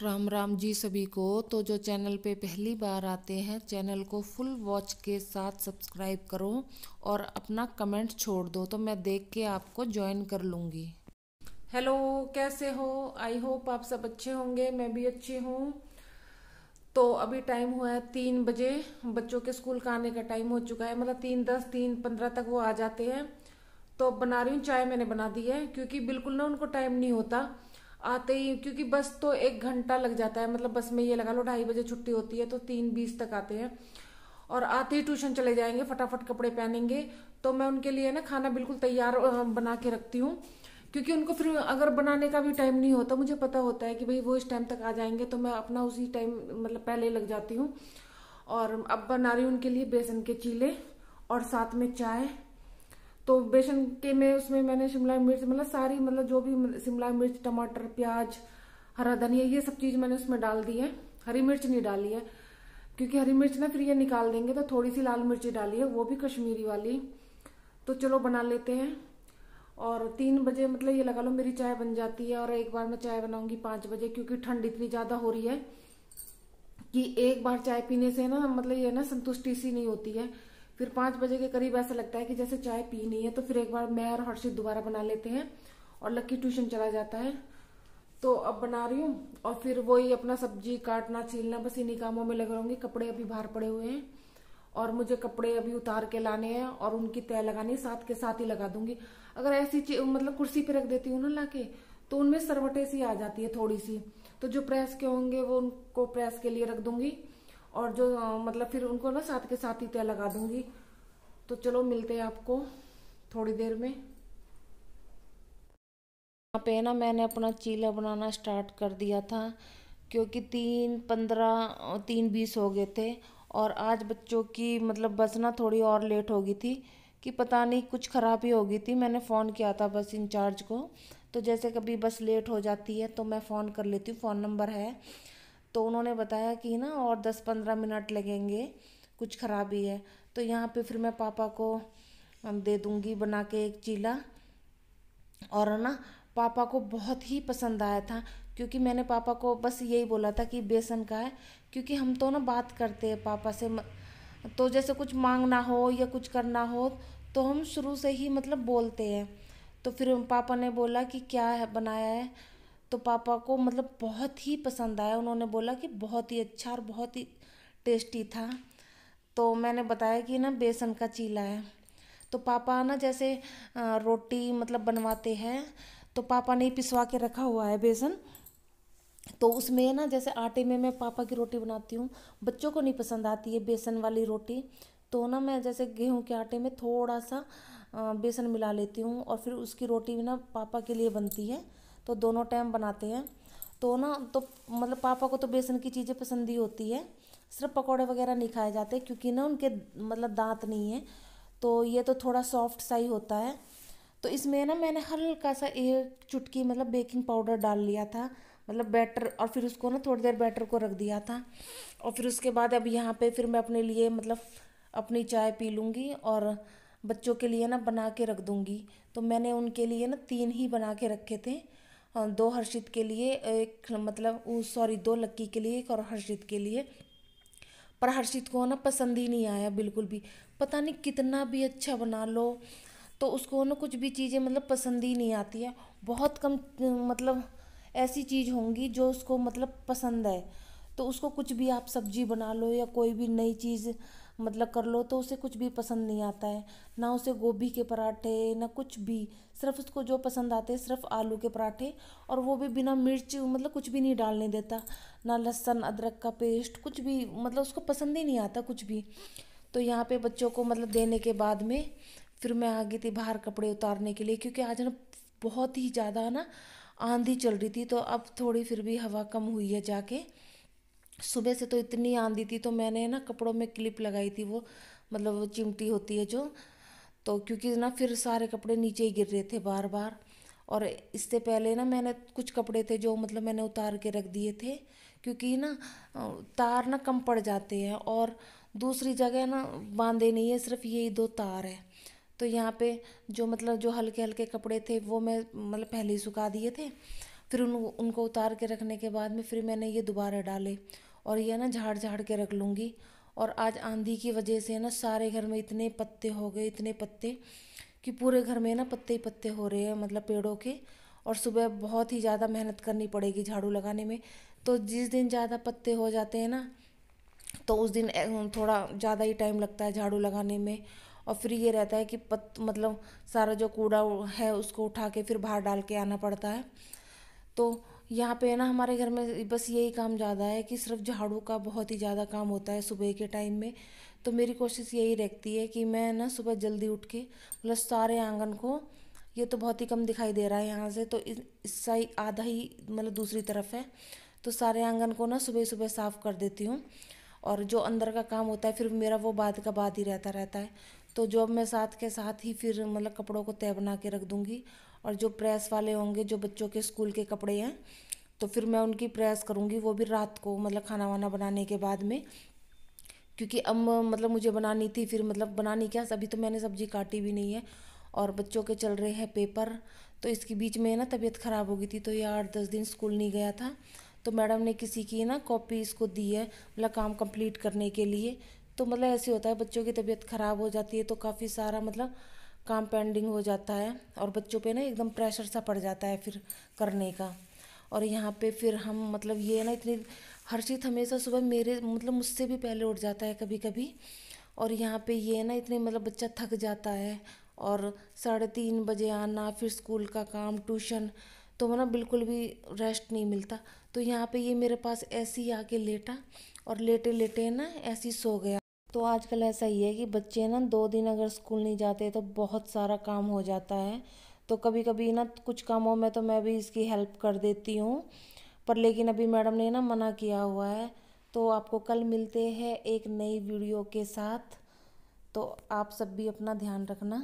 राम राम जी सभी को। तो जो चैनल पे पहली बार आते हैं, चैनल को फुल वॉच के साथ सब्सक्राइब करो और अपना कमेंट छोड़ दो, तो मैं देख के आपको ज्वाइन कर लूँगी। हेलो, कैसे हो? आई होप आप सब अच्छे होंगे, मैं भी अच्छी हूँ। तो अभी टाइम हुआ है 3 बजे। बच्चों के स्कूल का आने का टाइम हो चुका है, मतलब 3:10 3:15 तक वो आ जाते हैं। तो अब बना रही हूँ चाय, मैंने बना दी है क्योंकि बिल्कुल ना उनको टाइम नहीं होता आते ही, क्योंकि बस तो 1 घंटा लग जाता है। मतलब बस में ये लगा लो 2:30 बजे छुट्टी होती है, तो 3:20 तक आते हैं और आते ही ट्यूशन चले जाएंगे, फटाफट कपड़े पहनेंगे। तो मैं उनके लिए ना खाना बिल्कुल तैयार बना के रखती हूँ, क्योंकि उनको फिर अगर बनाने का भी टाइम नहीं होता, मुझे पता होता है कि भाई वो इस टाइम तक आ जाएंगे, तो मैं अपना उसी टाइम मतलब पहले लग जाती हूँ। और अब बना रही हूँ उनके लिए बेसन के चीले और साथ में चाय। तो बेसन के में उसमें मैंने शिमला मिर्च, मतलब सारी, मतलब जो भी शिमला मिर्च, टमाटर, प्याज, हरा धनिया, ये सब चीज मैंने उसमें डाल दी है। हरी मिर्च नहीं डाली है क्योंकि हरी मिर्च ना फिर ये निकाल देंगे, तो थोड़ी सी लाल मिर्ची डाली है, वो भी कश्मीरी वाली। तो चलो बना लेते हैं। और 3 बजे मतलब ये लगा लो मेरी चाय बन जाती है, और एक बार मैं चाय बनाऊंगी 5 बजे, क्योंकि ठंड इतनी ज्यादा हो रही है कि एक बार चाय पीने से ना मतलब ये ना संतुष्टि सी नहीं होती है। फिर 5 बजे के करीब ऐसा लगता है कि जैसे चाय पीनी है। तो फिर एक बार मैं और हर्षित दोबारा बना लेते हैं और लक्की ट्यूशन चला जाता है। तो अब बना रही हूँ और फिर वही अपना सब्जी काटना छीलना, बस इन्हीं कामों में लगे रहूंगी। कपड़े अभी बाहर पड़े हुए हैं और मुझे कपड़े अभी उतार के लाने हैं और उनकी तय लगानी, साथ के साथ ही लगा दूंगी। अगर ऐसी मतलब कुर्सी पे रख देती हूँ ना लाके, तो उनमें सरवटे सी आ जाती है थोड़ी सी। तो जो प्रेस के होंगे वो उनको प्रेस के लिए रख दूंगी, और जो मतलब फिर उनको ना साथ के साथ ही तय लगा दूंगी। तो चलो मिलते हैं आपको थोड़ी देर में। यहाँ पे ना मैंने अपना चीला बनाना स्टार्ट कर दिया था, क्योंकि 3:20 हो गए थे। और आज बच्चों की मतलब बस ना थोड़ी और लेट हो गई थी, कि पता नहीं कुछ खराबी हो गई थी। मैंने फ़ोन किया था बस इंचार्ज को, तो जैसे कभी बस लेट हो जाती है तो मैं फ़ोन कर लेती हूँ, फ़ोन नंबर है। तो उन्होंने बताया कि ना और 10-15 मिनट लगेंगे, कुछ खराबी है। तो यहाँ पे फिर मैं पापा को दे दूँगी बना के एक चीला। और ना पापा को बहुत ही पसंद आया था, क्योंकि मैंने पापा को बस यही बोला था कि बेसन का है। क्योंकि हम तो ना बात करते हैं पापा से, तो जैसे कुछ मांगना हो या कुछ करना हो तो हम शुरू से ही मतलब बोलते हैं। तो फिर पापा ने बोला कि क्या है बनाया है, तो पापा को मतलब बहुत ही पसंद आया। उन्होंने बोला कि बहुत ही अच्छा और बहुत ही टेस्टी था। तो मैंने बताया कि ना बेसन का चीला है। तो पापा ना जैसे रोटी मतलब बनवाते हैं, तो पापा ने पिसवा के रखा हुआ है बेसन। तो उसमें ना जैसे आटे में मैं पापा की रोटी बनाती हूँ, बच्चों को नहीं पसंद आती है बेसन वाली रोटी। तो ना मैं जैसे गेहूं के आटे में थोड़ा सा बेसन मिला लेती हूँ, और फिर उसकी रोटी भी ना पापा के लिए बनती है। तो दोनों टाइम बनाते हैं। तो ना तो मतलब पापा को तो बेसन की चीज़ें पसंद ही होती है। सिर्फ पकौड़े वगैरह नहीं खाए जाते, क्योंकि ना उनके मतलब दांत नहीं है। तो ये तो थोड़ा सॉफ्ट सा ही होता है। तो इसमें ना मैंने हल्का सा 1 चुटकी मतलब बेकिंग पाउडर डाल लिया था, मतलब बैटर, और फिर उसको ना थोड़ी देर बैटर को रख दिया था। और फिर उसके बाद अब यहाँ पे फिर मैं अपने लिए मतलब अपनी चाय पी लूँगी और बच्चों के लिए ना बना के रख दूँगी। तो मैंने उनके लिए ना 3 ही बना के रखे थे, 2 हर्षित के लिए, एक मतलब सॉरी 2 लक्की के लिए, एक और हर्षित के लिए। पर हर्षित को ना पसंद ही नहीं आया बिल्कुल भी। पता नहीं कितना भी अच्छा बना लो तो उसको ना कुछ भी चीज़ें मतलब पसंद ही नहीं आती है। बहुत कम मतलब ऐसी चीज़ होंगी जो उसको मतलब पसंद है। तो उसको कुछ भी आप सब्जी बना लो या कोई भी नई चीज़ मतलब कर लो, तो उसे कुछ भी पसंद नहीं आता है। ना उसे गोभी के पराठे ना कुछ भी, सिर्फ उसको जो पसंद आते हैं सिर्फ आलू के पराठे, और वो भी बिना मिर्च, मतलब कुछ भी नहीं डालने देता। ना लहसुन अदरक का पेस्ट, कुछ भी, मतलब उसको पसंद ही नहीं आता कुछ भी। तो यहाँ पे बच्चों को मतलब देने के बाद में फिर मैं आ गई थी बाहर कपड़े उतारने के लिए, क्योंकि आज ना बहुत ही ज़्यादा ना आंधी चल रही थी। तो अब थोड़ी फिर भी हवा कम हुई है जाके। सुबह से तो इतनी आंधी थी, तो मैंने ना कपड़ों में क्लिप लगाई थी, वो मतलब वो चिमटी होती है जो। तो क्योंकि ना फिर सारे कपड़े नीचे ही गिर रहे थे बार बार। और इससे पहले ना मैंने कुछ कपड़े थे जो मतलब मैंने उतार के रख दिए थे, क्योंकि ना तार ना कम पड़ जाते हैं, और दूसरी जगह ना बांधे नहीं है, सिर्फ यही 2 तार है। तो यहाँ पे जो मतलब जो हल्के हल्के कपड़े थे वो मैं मतलब पहले ही सुखा दिए थे। फिर उनको उतार के रखने के बाद में फिर मैंने ये दोबारा डाले और ये ना झाड़ झाड़ के रख लूँगी। और आज आंधी की वजह से ना सारे घर में इतने पत्ते हो गए, इतने पत्ते कि पूरे घर में ना पत्ते ही पत्ते हो रहे हैं, मतलब पेड़ों के। और सुबह बहुत ही ज़्यादा मेहनत करनी पड़ेगी झाड़ू लगाने में। तो जिस दिन ज़्यादा पत्ते हो जाते हैं ना, तो उस दिन थोड़ा ज़्यादा ही टाइम लगता है झाड़ू लगाने में। और फिर ये रहता है कि मतलब सारा जो कूड़ा है उसको उठा के फिर बाहर डाल के आना पड़ता है। तो यहाँ पे ना हमारे घर में बस यही काम ज़्यादा है कि सिर्फ झाड़ू का बहुत ही ज़्यादा काम होता है सुबह के टाइम में। तो मेरी कोशिश यही रहती है कि मैं ना सुबह जल्दी उठ के मतलब सारे आंगन को, ये तो बहुत ही कम दिखाई दे रहा है यहाँ से, तो इस साइड आधा ही मतलब दूसरी तरफ है, तो सारे आंगन को ना सुबह सुबह साफ़ कर देती हूँ। और जो अंदर का काम होता है फिर मेरा वो बाद का बाद ही रहता है। तो जॉब में साथ के साथ ही फिर मतलब कपड़ों को तय बना के रख दूँगी। और जो प्रेस वाले होंगे, जो बच्चों के स्कूल के कपड़े हैं, तो फिर मैं उनकी प्रेस करूँगी, वो भी रात को मतलब खाना वाना बनाने के बाद में। क्योंकि अब मतलब मुझे बनानी थी, फिर मतलब बनानी क्या, अभी तो मैंने सब्जी काटी भी नहीं है और बच्चों के चल रहे हैं पेपर। तो इसके बीच में ना तबीयत ख़राब हो गई थी, तो ये 8-10 दिन स्कूल नहीं गया था। तो मैडम ने किसी की ना कॉपी इसको दी है मतलब काम कंप्लीट करने के लिए। तो मतलब ऐसे होता है, बच्चों की तबीयत ख़राब हो जाती है तो काफ़ी सारा मतलब काम पेंडिंग हो जाता है और बच्चों पे ना एकदम प्रेशर सा पड़ जाता है फिर करने का। और यहाँ पे फिर हम मतलब ये ना इतनी, हर्षित हमेशा सुबह मेरे मतलब मुझसे भी पहले उठ जाता है कभी कभी। और यहाँ पे ये ना इतने मतलब बच्चा थक जाता है और 3:30 बजे आना, फिर स्कूल का काम, ट्यूशन, तो मतलब बिल्कुल भी रेस्ट नहीं मिलता। तो यहाँ पे ये मेरे पास ऐसे ही आके लेटा और लेटे लेटे ना ऐसे ही सो गया। तो आजकल ऐसा ही है कि बच्चे ना 2 दिन अगर स्कूल नहीं जाते तो बहुत सारा काम हो जाता है। तो कभी कभी ना कुछ कामों में तो मैं भी इसकी हेल्प कर देती हूँ, पर लेकिन अभी मैडम ने ना मना किया हुआ है। तो आपको कल मिलते हैं एक नई वीडियो के साथ। तो आप सब भी अपना ध्यान रखना।